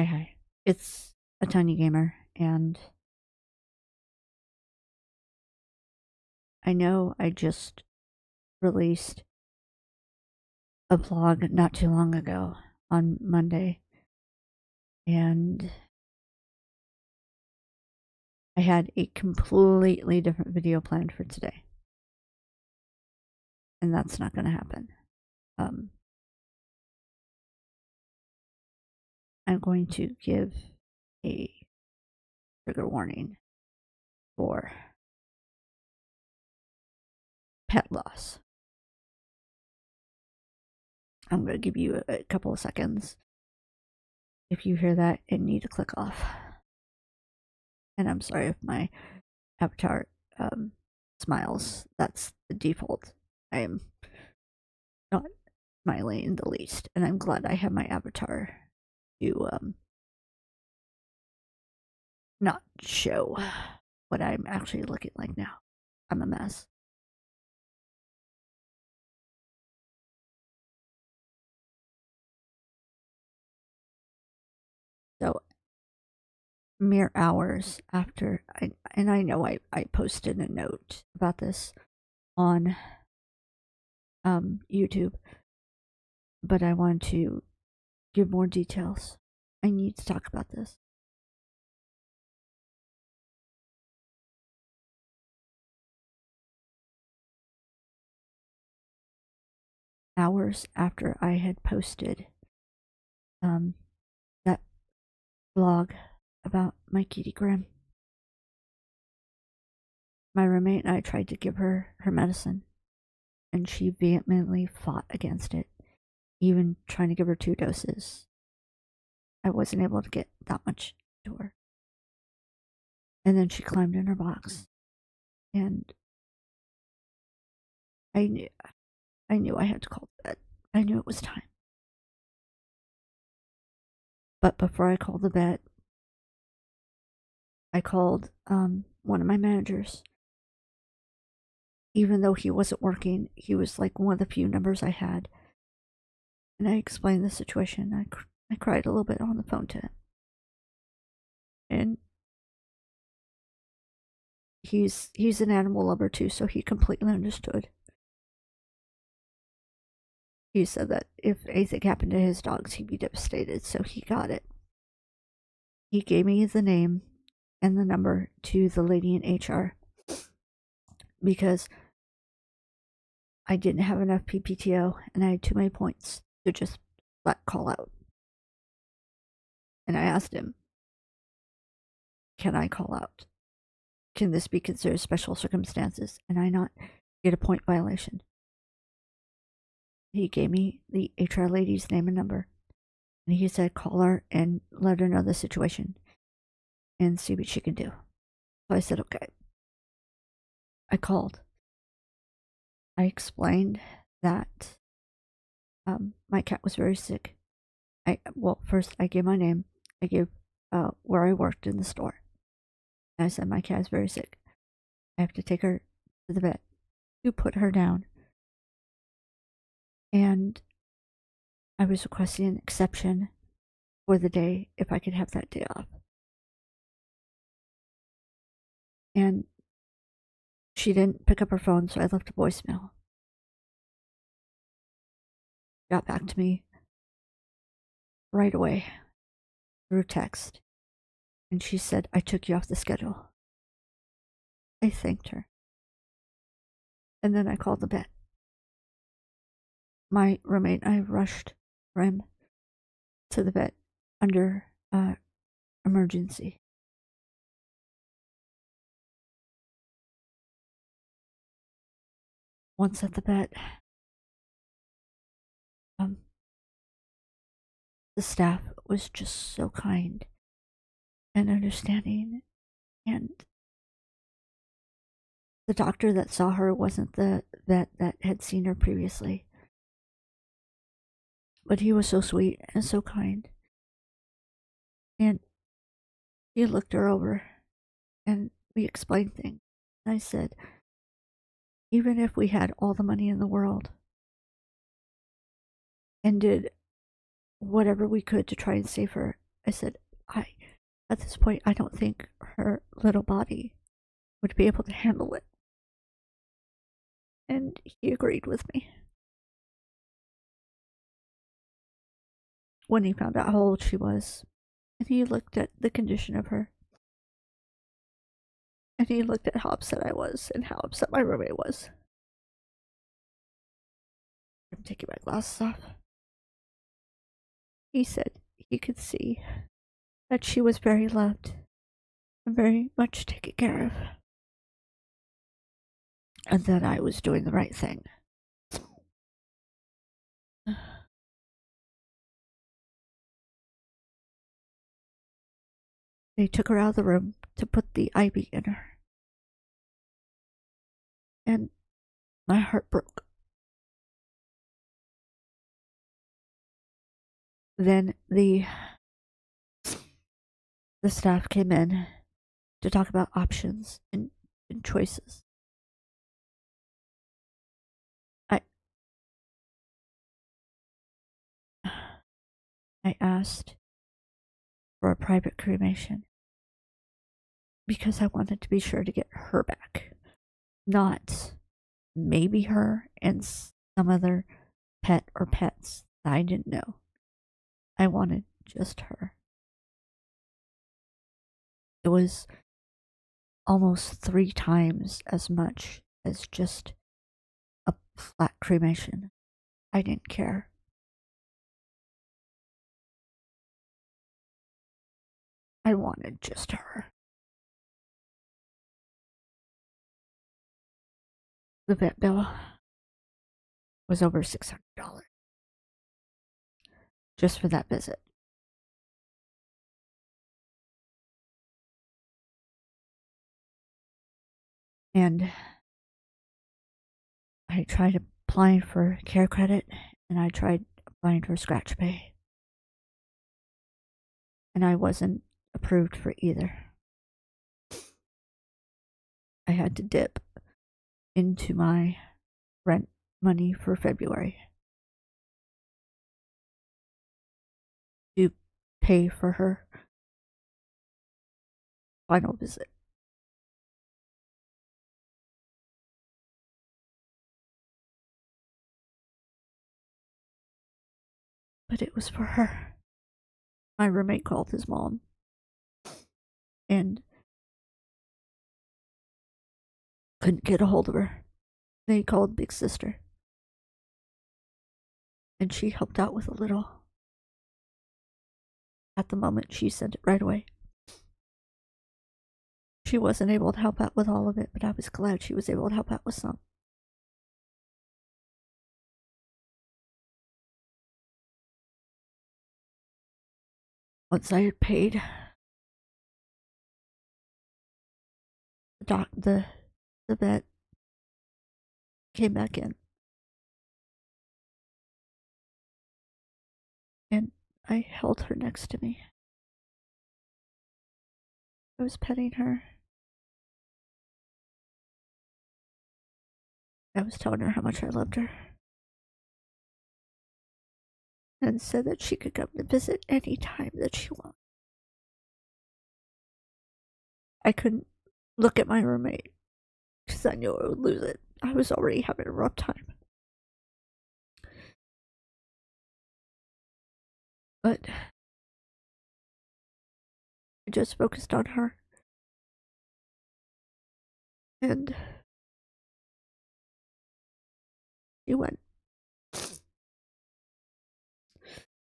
Hi. It's a tiny gamer, and I know I just released a vlog not too long ago on Monday, and I had a completely different video planned for today, and that's not going to happen. I'm going to give a trigger warning for pet loss. I'm going to give you a couple of seconds. If you hear that and need to click off. And I'm sorry if my avatar smiles. That's the default. I am not smiling in the least, and I'm glad I have my avatar to not show what I'm actually looking like now. I'm a mess. So mere hours after I know I posted a note about this on YouTube, but I want to give more details. I need to talk about this. Hours after I had posted that vlog about my kitty Grim, my roommate and I tried to give her medicine, and she vehemently fought against it, even trying to give her 2 doses. I wasn't able to get that much to her. And then she climbed in her box, and I knew I had to call the vet. I knew it was time. But before I called the vet, I called one of my managers. Even though he wasn't working, he was like one of the few numbers I had. And I explained the situation. I cried a little bit on the phone to him. And he's an animal lover too, so he completely understood. He said that if anything happened to his dogs, he'd be devastated, so he got it. He gave me the name and the number to the lady in HR because I didn't have enough PPTO and I had too many points to just let call out. And I asked him, can I call out? Can this be considered special circumstances and I not get a point violation? He gave me the HR lady's name and number, and he said call her and let her know the situation and see what she can do. So I said, okay. I called. I explained that my cat was very sick. First I gave my name. I gave where I worked in the store. And I said my cat is very sick. I have to take her to the vet. You put her down. And I was requesting an exception for the day if I could have that day off. And she didn't pick up her phone, so I left a voicemail. Got back to me right away through text. And she said, I took you off the schedule. I thanked her. And then I called the vet. My roommate and I rushed Rem to the vet under emergency. Once at the vet, the staff was just so kind and understanding, and the doctor that saw her wasn't the vet that had seen her previously, but he was so sweet and so kind, and he looked her over and we explained things. And I said, even if we had all the money in the world and did whatever we could to try and save her, I said, at this point, I don't think her little body would be able to handle it. And he agreed with me. When he found out how old she was, and he looked at the condition of her, and he looked at how upset I was and how upset my roommate was. I'm taking my glasses off. He said he could see that she was very loved and very much taken care of, and that I was doing the right thing. They took her out of the room to put the IV in her, and my heart broke. Then the staff came in to talk about options and choices. I asked for a private cremation because I wanted to be sure to get her back, not maybe her and some other pet or pets that I didn't know. I wanted just her. It was almost 3 times as much as just a flat cremation. I didn't care. I wanted just her. The vet bill was over $600 just for that visit. And I tried applying for care credit, and I tried applying for scratch pay. And I wasn't approved for either. I had to dip into my rent money for February to pay for her final visit. But it was for her. My roommate called his mom and couldn't get a hold of her. They called Big Sister, and she helped out with a little. At the moment, she sent it right away. She wasn't able to help out with all of it, but I was glad she was able to help out with some. Once I had paid, the vet came back in, and I held her next to me. I was petting her. I was telling her how much I loved her, and said that she could come to visit any time that she wanted. I couldn't look at my roommate because I knew I would lose it. I was already having a rough time. But I just focused on her. And she went.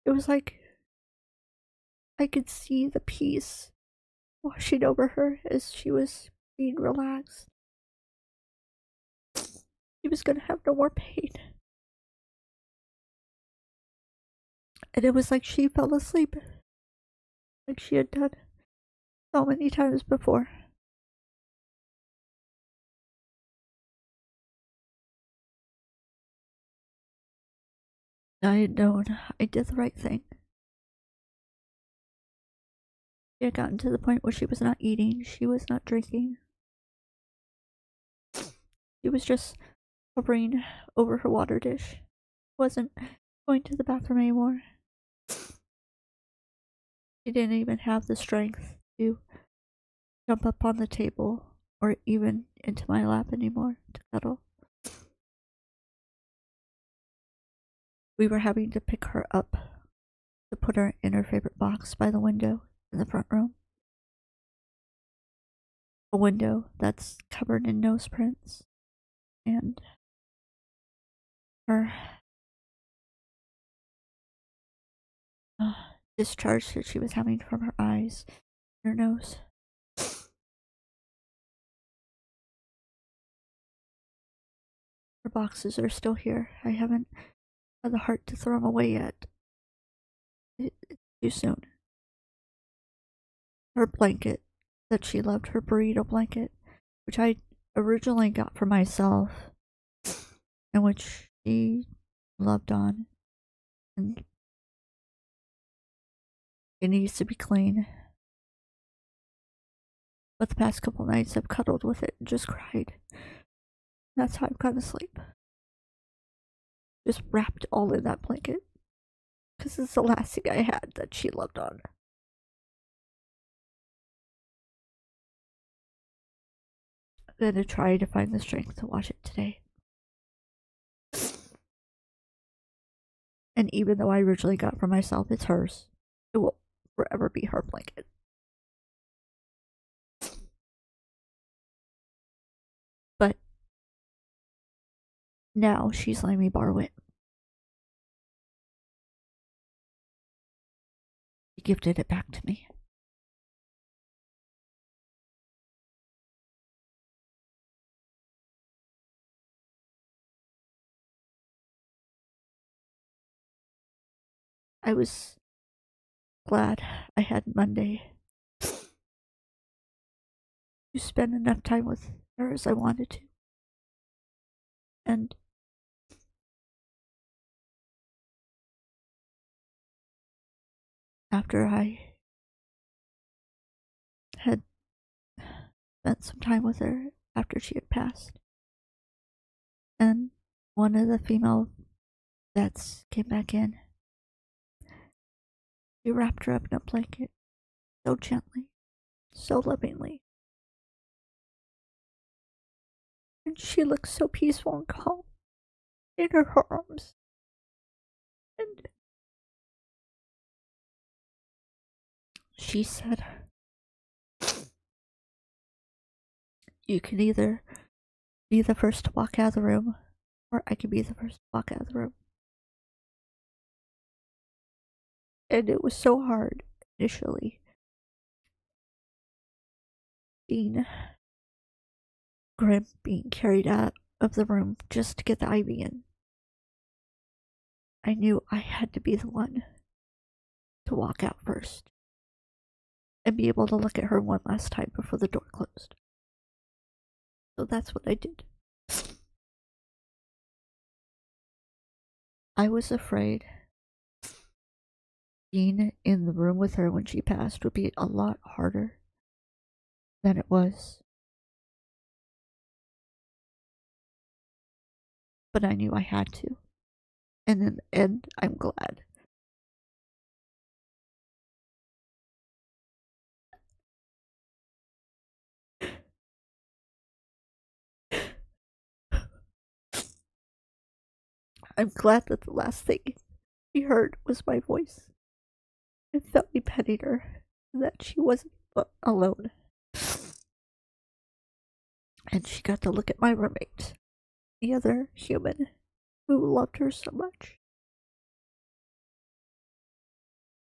It was like I could see the peace washing over her as she was being relaxed. She was gonna have no more pain. And it was like she fell asleep, like she had done so many times before. I had known I did the right thing. She had gotten to the point where she was not eating, she was not drinking. She was just hovering over her water dish. Wasn't going to the bathroom anymore. She didn't even have the strength to jump up on the table or even into my lap anymore to cuddle. We were having to pick her up to put her in her favorite box by the window in the front room. A window that's covered in nose prints and her discharge that she was having from her eyes and her nose. Her boxes are still here. I haven't had the heart to throw them away yet. It's too soon. Her blanket that she loved, her burrito blanket, which I originally got for myself, and which she loved on, and it needs to be clean. But the past couple nights I've cuddled with it and just cried. That's how I've gone to sleep. Just wrapped all in that blanket. Because it's the last thing I had that she loved on. I'm gonna try to find the strength to wash it today. And even though I originally got it for myself, it's hers. It will forever be her blanket. But now she's letting me borrow it. She gifted it back to me. I was glad I had Monday to spend enough time with her as I wanted to. And after I had spent some time with her after she had passed, and one of the female vets came back in, he wrapped her up in a blanket so gently, so lovingly. And she looked so peaceful and calm in her arms. And she said, "You can either be the first to walk out of the room, or I can be the first to walk out of the room." And it was so hard initially being Grim being carried out of the room just to get the IV in. I knew I had to be the one to walk out first and be able to look at her one last time before the door closed. So that's what I did. I was afraid being in the room with her when she passed would be a lot harder than it was. But I knew I had to. And in the end, I'm glad. I'm glad that the last thing she heard was my voice. It felt me petting her, and that she wasn't alone. And she got to look at my roommate, the other human who loved her so much.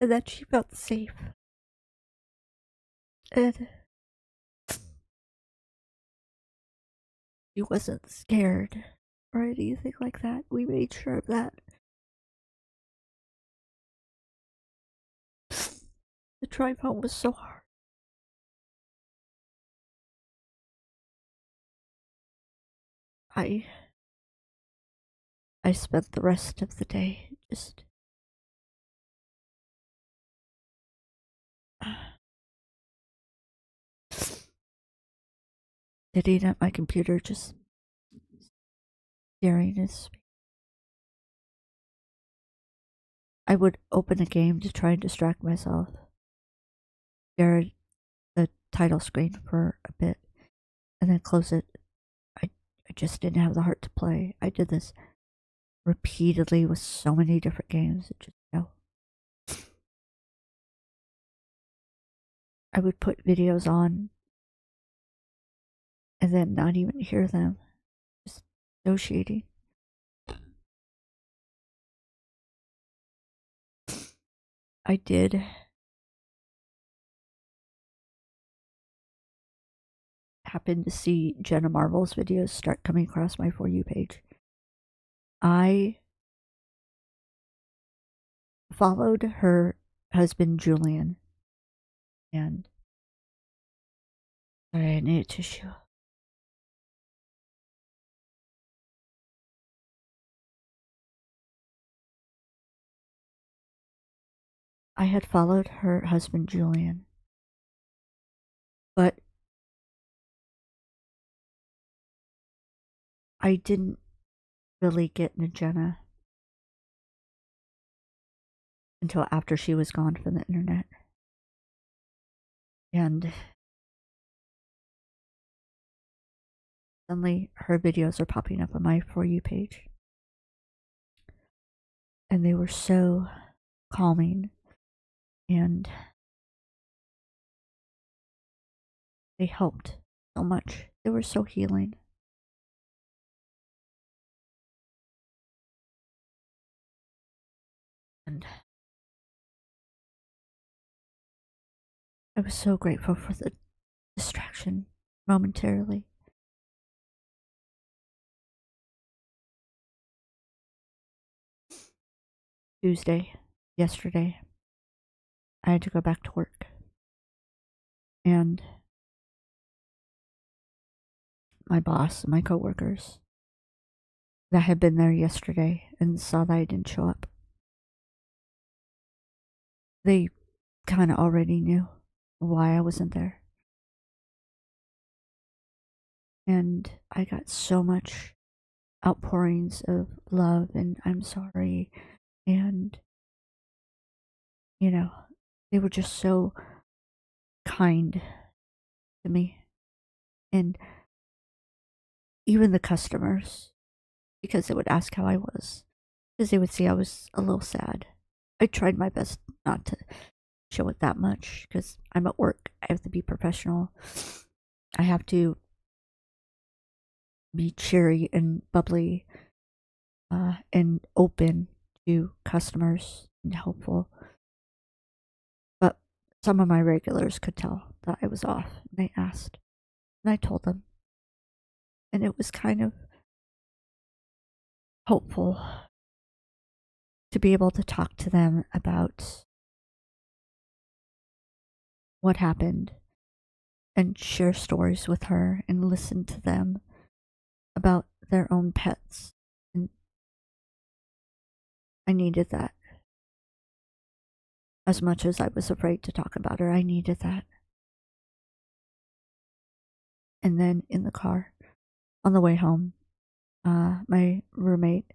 And that she felt safe. And she wasn't scared or anything like that. We made sure of that. The drive home was so hard. I spent the rest of the day just sitting at my computer, just staring at space. I would open a game to try and distract myself. stare at the title screen for a bit and then close it. I just didn't have the heart to play. I did this repeatedly with so many different games. It just, I would put videos on and then not even hear them. Just negotiating. I did happen to see Jenna Marvel's videos start coming across my For You page. I followed her husband Julian, and sorry, I need a tissue. I had followed her husband Julian, but I didn't really get into Jenna until after she was gone from the internet. And suddenly her videos are popping up on my For You page. And they were so calming and they helped so much. They were so healing. And I was so grateful for the distraction momentarily. Tuesday, yesterday, I had to go back to work. And my boss, my coworkers that had been there yesterday and saw that I didn't show up, they kind of already knew why I wasn't there. And I got so much outpourings of love and I'm sorry. And, they were just so kind to me. And even the customers, because they would ask how I was, because they would see I was a little sad. I tried my best not to show it that much because I'm at work. I have to be professional. I have to be cheery and bubbly and open to customers and helpful. But some of my regulars could tell that I was off and they asked. And I told them. And it was kind of hopeful to be able to talk to them about what happened and share stories with her and listen to them about their own pets. And I needed that. As much as I was afraid to talk about her, I needed that. And then in the car, on the way home, my roommate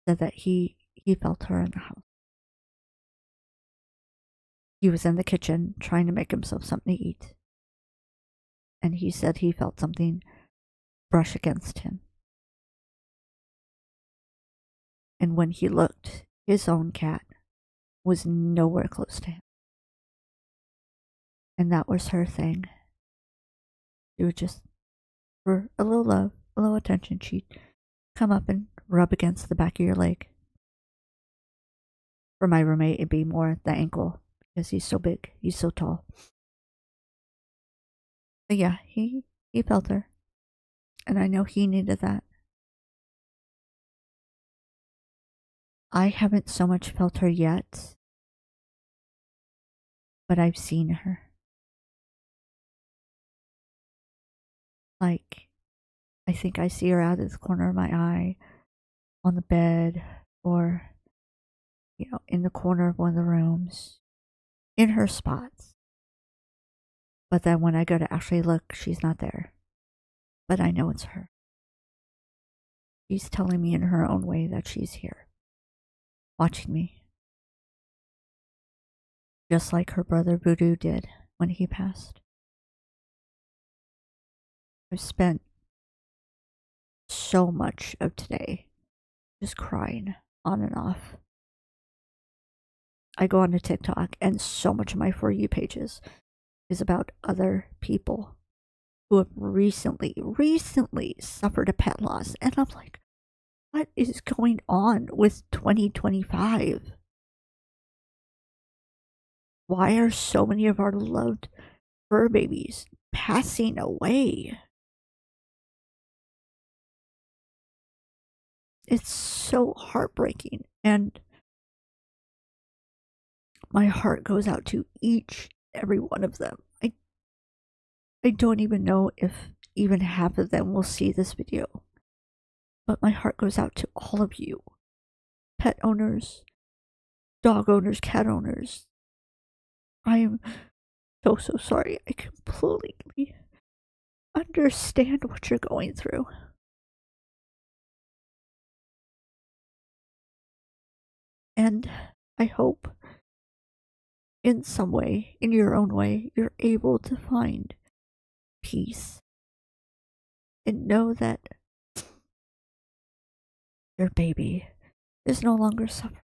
said that he felt her in the house. He was in the kitchen trying to make himself something to eat. And he said he felt something brush against him. And when he looked, his own cat was nowhere close to him. And that was her thing. She would just, for a little love, a little attention, she'd come up and rub against the back of your leg. For my roommate, it'd be more the ankle because he's so big, he's so tall. But yeah, he felt her. And I know he needed that. I haven't so much felt her yet, but I've seen her. Like, I think I see her out of the corner of my eye on the bed or, in the corner of one of the rooms, in her spots. But then when I go to actually look, she's not there. But I know it's her. She's telling me in her own way that she's here, watching me. just like her brother Voodoo did when he passed. I've spent so much of today just crying on and off. I go onto TikTok, and so much of my For You pages is about other people who have recently suffered a pet loss. And I'm like, what is going on with 2025? Why are so many of our loved fur babies passing away? It's so heartbreaking. And my heart goes out to every one of them. I don't even know if even half of them will see this video. But my heart goes out to all of you. Pet owners, dog owners, cat owners. I am so sorry. I completely understand what you're going through. And I hope in some way, in your own way, you're able to find peace and know that your baby is no longer suffering.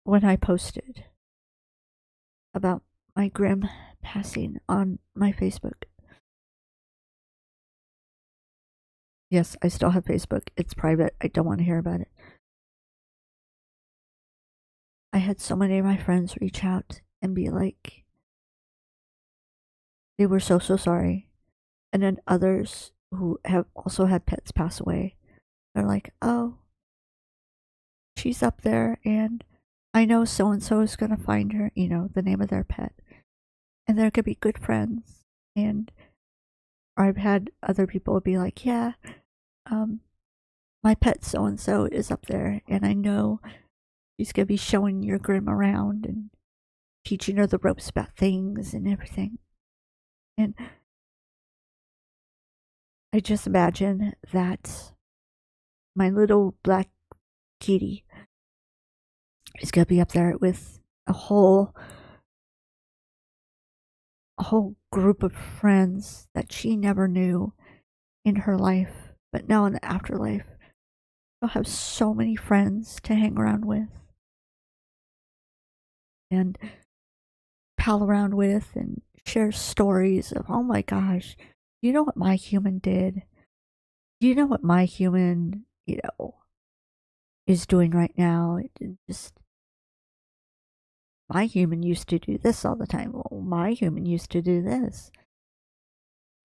When I posted about my Grim passing on my Facebook, yes, I still have Facebook. It's private. I don't want to hear about it. I had so many of my friends reach out and be like, they were so sorry. And then others who have also had pets pass away are like, oh, she's up there and I know so and so is going to find her, the name of their pet. And they're going to be good friends. And I've had other people be like, yeah, my pet so and so is up there and I know she's going to be showing your Grim around and teaching her the ropes about things and everything. And I just imagine that my little black kitty is going to be up there with a whole group of friends that she never knew in her life, but now in the afterlife, she'll have so many friends to hang around with and pal around with and share stories of, oh my gosh, you know what my human did? You know what my human, is doing right now? It just, my human used to do this all the time. Well, my human used to do this.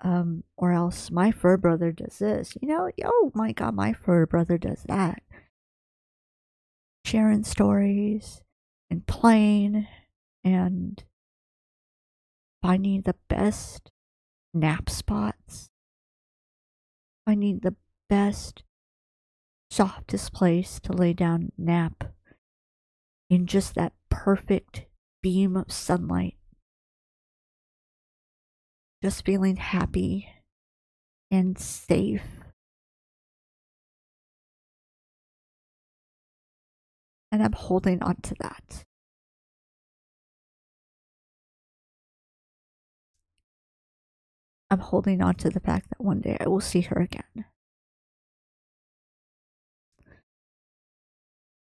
Or else my fur brother does this. Oh my god, my fur brother does that. Sharing stories and playing and finding the best nap spots. Finding the best, softest place to lay down and nap in just that perfect beam of sunlight. Just feeling happy and safe. And I'm holding on to that. I'm holding on to the fact that one day I will see her again.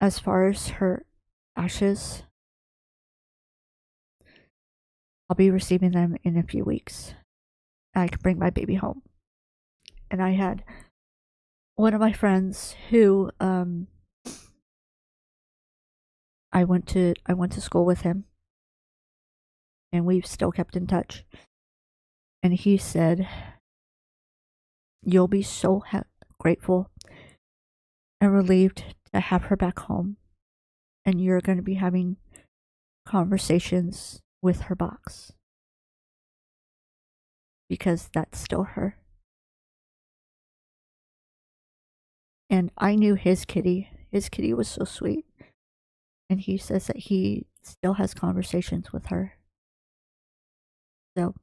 As far as her ashes, I'll be receiving them in a few weeks. I can bring my baby home. And I had one of my friends who I went to school with him, and we've still kept in touch. And he said, you'll be so grateful and relieved to have her back home, and you're going to be having conversations with her box, because that's still her. And I knew his kitty. His kitty was so sweet. And he says that he still has conversations with her. So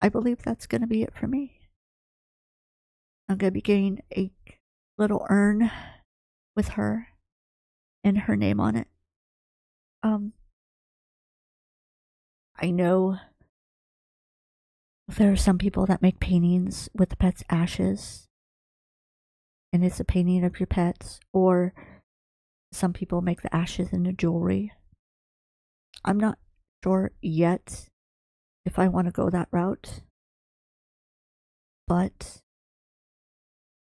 I believe that's going to be it for me. I'm going to be getting a little urn with her and her name on it. I know there are some people that make paintings with the pet's ashes, and it's a painting of your pets, or some people make the ashes into jewelry. I'm not sure yet if I want to go that route, but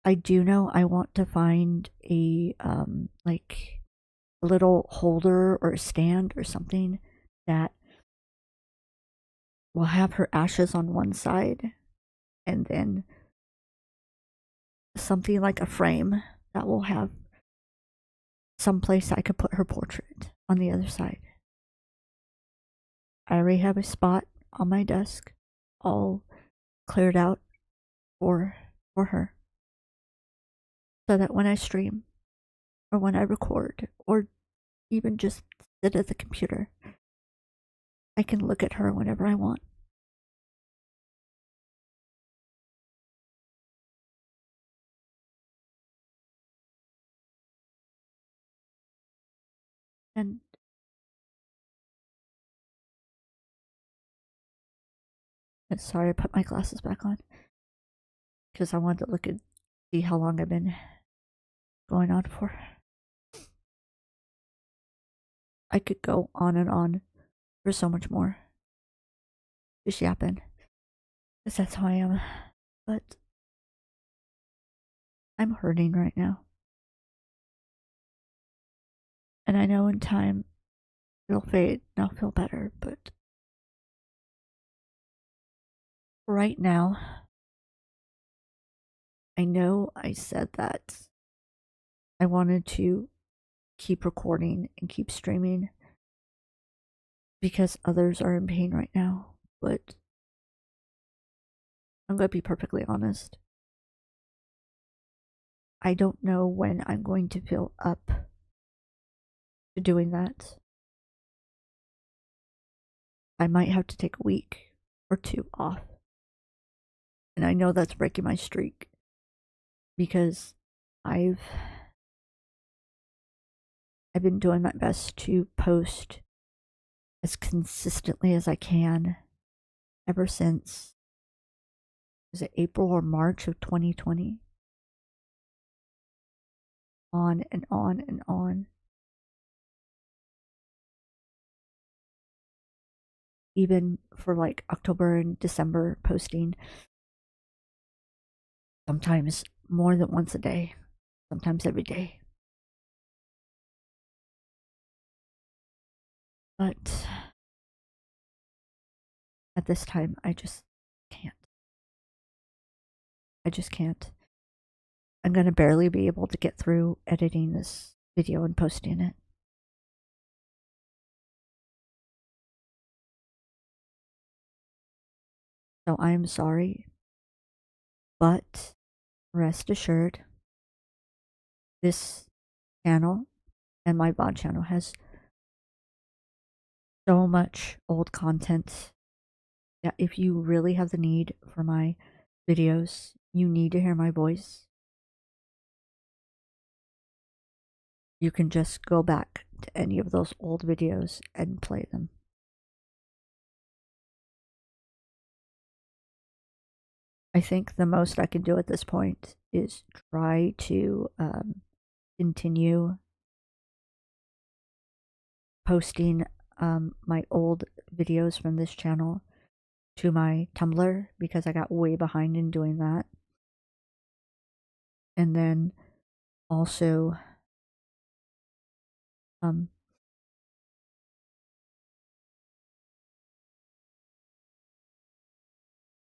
I do know I want to find a like a little holder or a stand or something that will have her ashes on one side, and then something like a frame that will have someplace I could put her portrait on the other side. I already have a spot on my desk all cleared out for her, so that when I stream or when I record or even just sit at the computer, I can look at her whenever I want. And sorry, I put my glasses back on because I wanted to look and see how long I've been going on for. I could go on and on for so much more. Just yapping. Because that's how I am. But I'm hurting right now. And I know in time it'll fade and I'll feel better. But right now, I know I said that I wanted to keep recording and keep streaming because others are in pain right now. But I'm going to be perfectly honest. I don't know when I'm going to feel up to doing that. I might have to take a week or two off. And I know that's breaking my streak because I've been doing my best to post as consistently as I can ever since, was it April or March of 2020? On and on and on. Even for like October and December posting, sometimes more than once a day, sometimes every day. But at this time, I just can't. I just can't. I'm going to barely be able to get through editing this video and posting it. So I am sorry, but rest assured, this channel and my VOD channel has so much old content that if you really have the need for my videos, you need to hear my voice, you can just go back to any of those old videos and play them. I think the most I can do at this point is try to continue posting my old videos from this channel to my Tumblr because I got way behind in doing that. And then also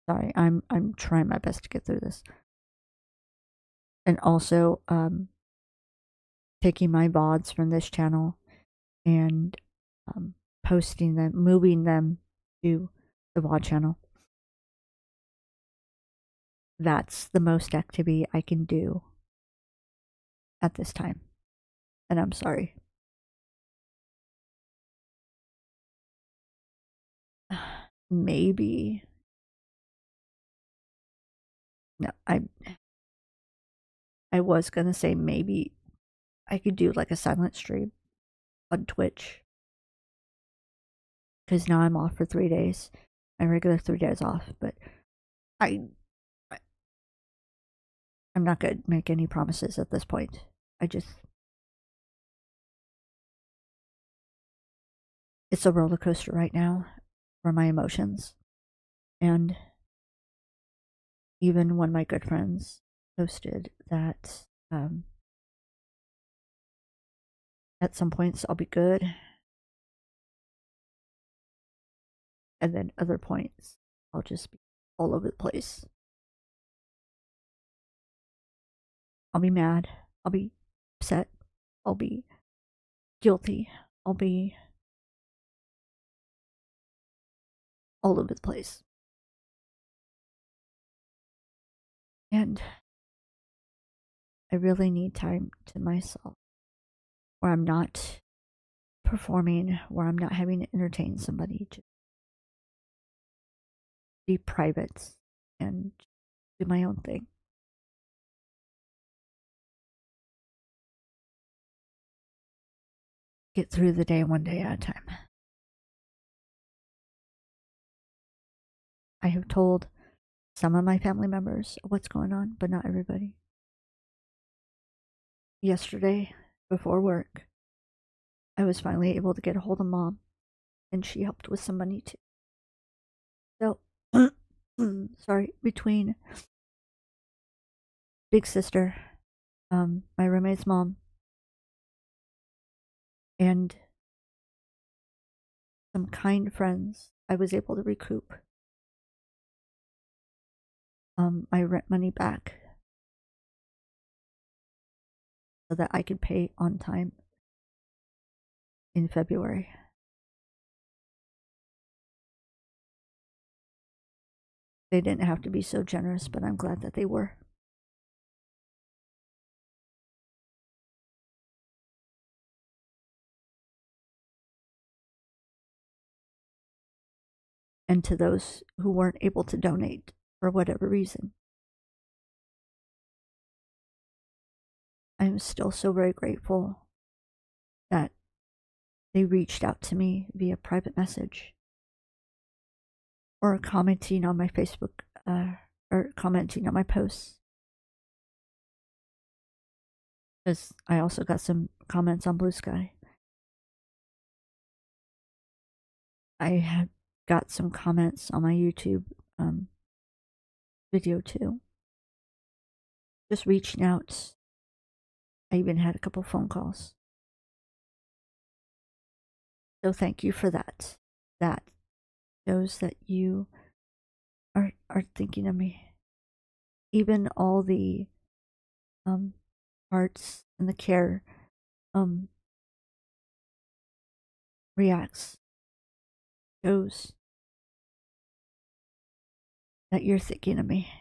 sorry, I'm trying my best to get through this. And also taking my VODs from this channel and posting them, moving them to the VOD channel. That's the most activity I can do at this time. And I'm sorry. Maybe. No, I was going to say maybe I could do like a silent stream on Twitch because now I'm off for 3 days. My regular 3 days off, but I I'm not gonna make any promises at this point. It's a roller coaster right now for my emotions, and even one of my good friends posted that at some points I'll be good, and then other points I'll just be all over the place. I'll be mad. I'll be upset. I'll be guilty. I'll be all over the place. And I really need time to myself where I'm not performing, where I'm not having to entertain somebody, to be private and do my own thing. Get through the day one day at a time. I have told some of my family members what's going on, but not everybody. Yesterday, before work, I was finally able to get a hold of Mom, and she helped with some money too. So, sorry, between Big Sister, my roommate's mom, and some kind friends, I was able to recoup my rent money back so that I could pay on time in February. They didn't have to be so generous, but I'm glad that they were. And to those who weren't able to donate for whatever reason, I'm still so very grateful that they reached out to me via private message or commenting on my Facebook or commenting on my posts. Because I also got some comments on Blue Sky. I had got some comments on my YouTube video too. Just reaching out. I even had a couple phone calls. So thank you for that. That shows that you are thinking of me. Even all the hearts and the care reacts shows that you're thinking of me.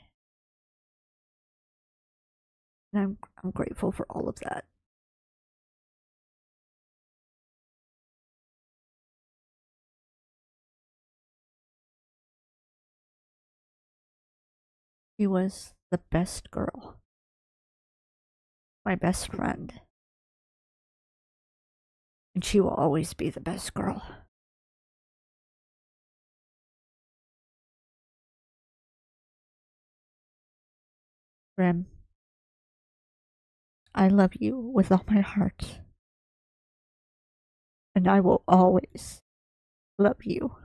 And I'm grateful for all of that. She was the best girl. My best friend. And she will always be the best girl. Rem, I love you with all my heart. And I will always love you.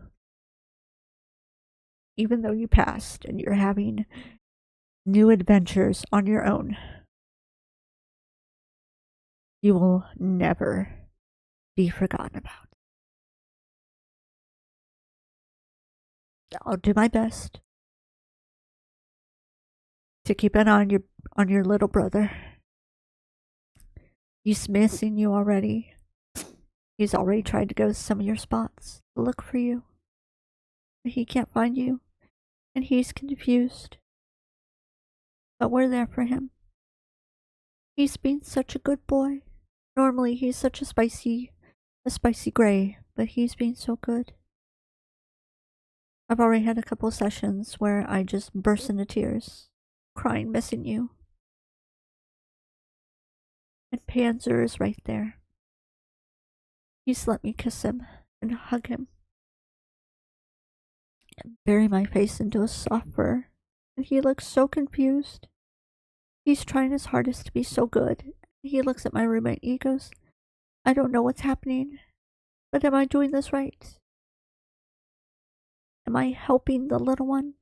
Even though you passed and you're having new adventures on your own, you will never be forgotten about. I'll do my best to keep an eye on your little brother. He's missing you already. He's already tried to go to some of your spots to look for you. But he can't find you, and he's confused. But we're there for him. He's been such a good boy. Normally he's such a spicy gray, but he's been so good. I've already had a couple sessions where I just burst into tears, crying, missing you. And Panzer is right there. He's let me kiss him and hug him and bury my face into his soft fur. And he looks so confused. He's trying his hardest to be so good. He looks at my roommate and he goes, I don't know what's happening, but am I doing this right? Am I helping the little one?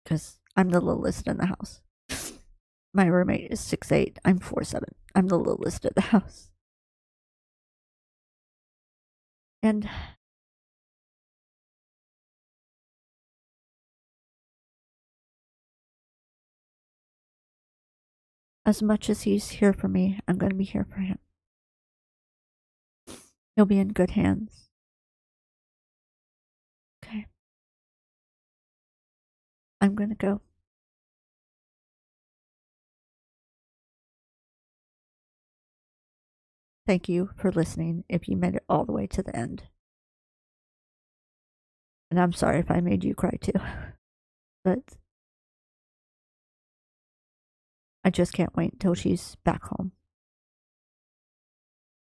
Because I'm the littlest in the house. My roommate is 6'8". I'm 4'7". I'm the littlest in the house. And as much as he's here for me, I'm going to be here for him. He'll be in good hands. Okay. I'm going to go. Thank you for listening if you made it all the way to the end. And I'm sorry if I made you cry too. But I just can't wait until she's back home.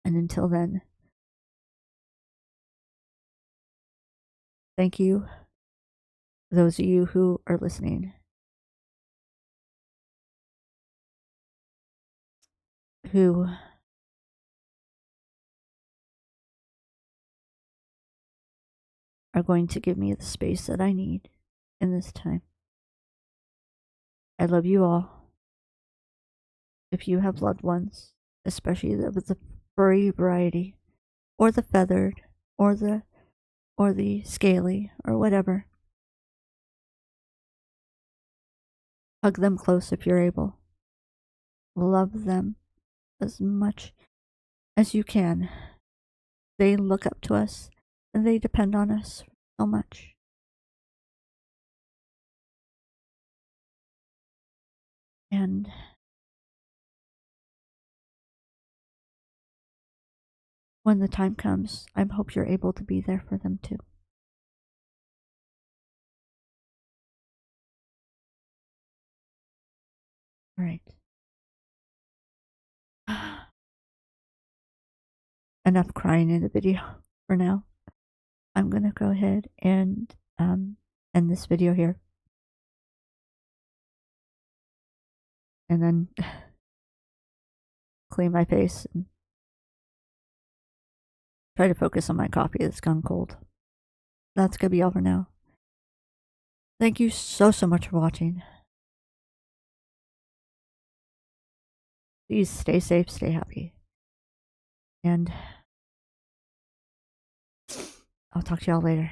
And until then, thank you, those of you who are listening, who are going to give me the space that I need in this time. I love you all. If you have loved ones, especially with the furry variety, or the feathered, or the scaly, or whatever, hug them close if you're able. Love them as much as you can. They look up to us and they depend on us so much. And when the time comes, I hope you're able to be there for them too. All right. Enough crying in the video for now. I'm going to go ahead and end this video here. And then clean my face and try to focus on my coffee that's gone cold. That's going to be all for now. Thank you so much for watching. Please stay safe, stay happy. And I'll talk to y'all later.